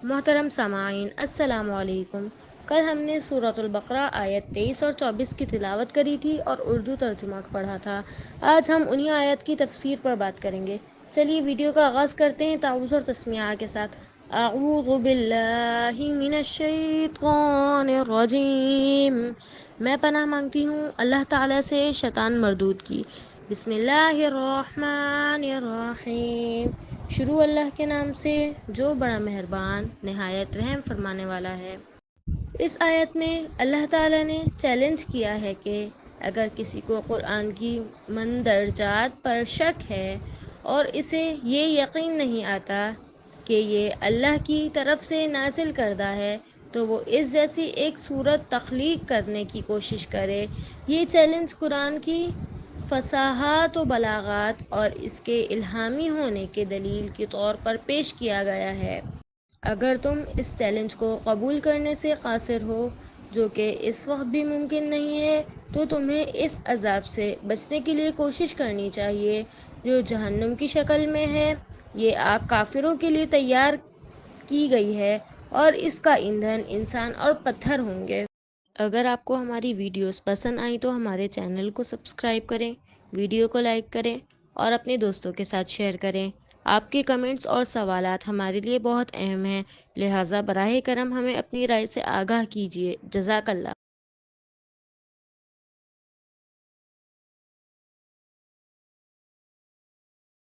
محترم سامعین، السلام علیکم۔ کل ہم نے سورۃ البقرہ آیت 23 اور 24 کی تلاوت کری تھی اور اردو ترجمہ پڑھا تھا۔ آج ہم انہی آیت کی تفسیر پر بات کریں گے۔ چلیے ویڈیو کا آغاز کرتے ہیں تعوذ اور تسمیہ کے ساتھ۔ اعوذ باللہ من الشیطان الرجیم۔ میں پناہ مانگتی ہوں اللہ تعالیٰ سے شیطان مردود کی۔ بسم اللہ الرحمن الرحیم۔ شروع اللہ کے نام سے جو بڑا مہربان نہایت رحم فرمانے والا ہے۔ اس آیت میں اللہ تعالیٰ نے چیلنج کیا ہے کہ اگر کسی کو قرآن کی مندرجات پر شک ہے اور اسے یہ یقین نہیں آتا کہ یہ اللہ کی طرف سے نازل کردہ ہے تو وہ اس جیسی ایک صورت تخلیق کرنے کی کوشش کرے۔ یہ چیلنج قرآن کی فصاحت و بلاغت اور اس کے الہامی ہونے کے دلیل کے طور پر پیش کیا گیا ہے۔ اگر تم اس چیلنج کو قبول کرنے سے قاصر ہو، جو کہ اس وقت بھی ممکن نہیں ہے، تو تمہیں اس عذاب سے بچنے کے لیے کوشش کرنی چاہیے جو جہنم کی شکل میں ہے۔ یہ آگ کافروں کے لیے تیار کی گئی ہے اور اس کا ایندھن انسان اور پتھر ہوں گے۔ اگر آپ کو ہماری ویڈیوز پسند آئیں تو ہمارے چینل کو سبسکرائب کریں، ویڈیو کو لائک کریں اور اپنے دوستوں کے ساتھ شیئر کریں۔ آپ کے کمنٹس اور سوالات ہمارے لیے بہت اہم ہیں، لہٰذا براہ کرم ہمیں اپنی رائے سے آگاہ کیجیے۔ جزاک اللہ۔